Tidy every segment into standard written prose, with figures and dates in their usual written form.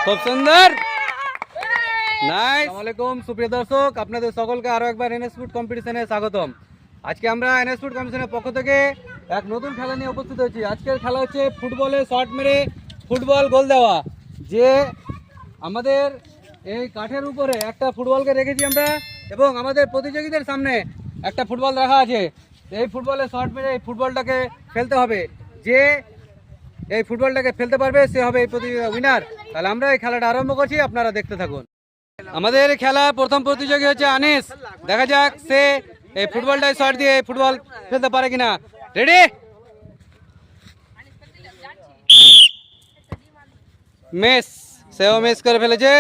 খুব সুন্দর, নাইস। আসসালামু আলাইকুম সুপ্রিয় দর্শক, আপনাদের সকলকে আরো একবার এনএস ফুড কম্পিটিশনে স্বাগতম। আজকে আমরা এনএস ফুড কম্পিটিশনের পক্ষ থেকে এক নতুন খেলা নিয়ে উপস্থিত হয়েছি। আজকের খেলা হচ্ছে ফুটবলে শট মেরে ফুটবল গোল দেওয়া। যে আমাদের এই কাঠের উপরে একটা ফুটবলকে রেখেছি আমরা, এবং আমাদের প্রতিযোগীদের সামনে একটা ফুটবল রাখা আছে। এই ফুটবলে শট মেরে এই ফুটবলটাকে ফেলতে হবে। যে এই ফুটবলটাকে ফেলতে পারবে সে হবে এই প্রতিযোগিতার উইনার। তাহলে আমরা এই খেলাটা আরম্ভ করছি, আপনারা দেখতে থাকুন। আমাদের খেলা প্রথম প্রতিযোগী হচ্ছে আনিস। দেখা যাক সে এই ফুটবলটায় শট দিয়ে ফুটবল ফেলতে পারে কিনা। Ready, miss. সেও মিস করে ফেলেছে।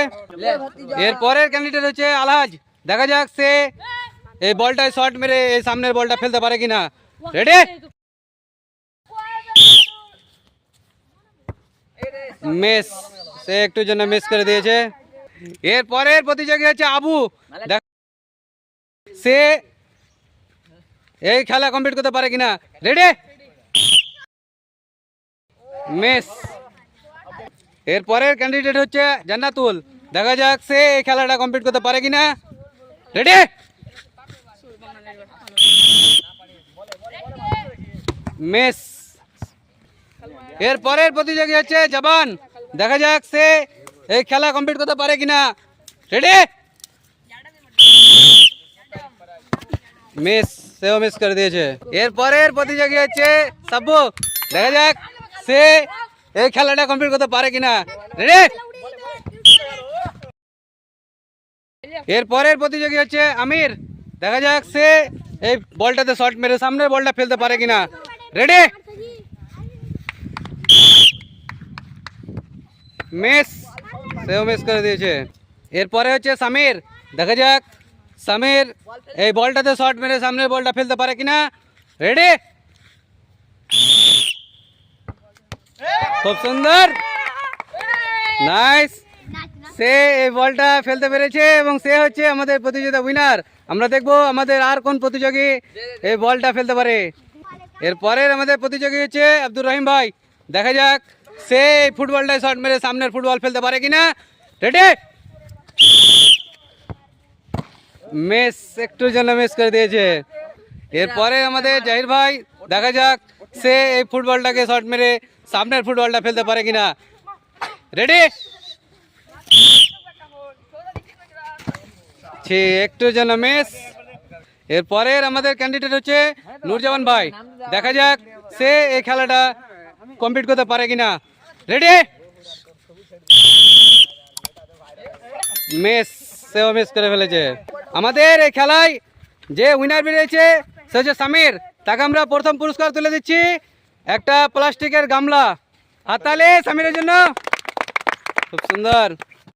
এর পরের ক্যান্ডিডেট হচ্ছে আলহাজ। দেখা যাক সে এই বলটায় শট মেরে এই সামনের বলটা ফেলতে পারে কিনা। Ready, miss. সে একটুর জন্য মিস করে দিয়েছে। এর পরের প্রতিযোগী হচ্ছে আবু। সে এই খেলা কমপ্লিট করতে পারে কিনা। Ready, miss. এর পরের ক্যান্ডিডেট হচ্ছে জান্নাতুল। দেখা যাক সে এই খেলাটা কমপ্লিট করতে পারে কিনা। Ready, miss. এর পরের প্রতিযোগী হচ্ছে জবান। দেখা যাক সে এই খেলা কমপ্লিট করতে পারে কিনা। Ready, miss. সেও মিস করে দিয়েছে। এর পরের প্রতিযোগী হচ্ছে সাব্বু। দেখা যাক সে এই খেলাটা কমপ্লিট করতে পারে কিনা। রেডি, এর পরের প্রতিযোগী হচ্ছে আমির। দেখা যাক সে এই বলটাতে শট মেরে সামনের বলটা ফেলতে পারে কিনা। Ready, miss. সেও মিস করে দিয়েছে। এরপরে হচ্ছে সামির। দেখা যাক সামির এই বলটাতে শট মেরে সামনের বলটা ফেলতে পারে কিনা। রেডি, খুব সুন্দর, নাইস। সে এই বলটা ফেলতে পেরেছে এবং সে হচ্ছে আমাদের প্রতিযোগিতা উইনার। আমরা দেখবো আমাদের আর কোন প্রতিযোগী এই বলটা ফেলতে পারে। এরপরের আমাদের প্রতিযোগী হচ্ছে আব্দুর রহিম ভাই। দেখা যাক সে এই ফুটবলটায় শট মেরে সামনের ফুটবল ফেলতে পারে কিনা। Ready, miss. একটুর জন্য মিস করে দিয়েছে। এরপরে আমাদের জাহির ভাই। দেখা যাক সে এই ফুটবলটাকে শট মেরে সামনের ফুটবলটা ফেলতে পারে কিনা। রেডি, একটুর জন্য মিস। এরপরের আমাদের ক্যান্ডিডেট হচ্ছে নুরজামান ভাই। দেখা যাক সে এই খেলাটা কমপ্লিট করতে পারে কিনা। Ready, miss. সেও মিস করে ফেলেছে। আমাদের এই খেলায় যে উইনার বেরিয়েছে সে হচ্ছে সামির। তাকে আমরা প্রথম পুরস্কার তুলে দিচ্ছি, একটা প্লাস্টিকের গামলা। হাততালি সামিরের জন্য, খুব সুন্দর।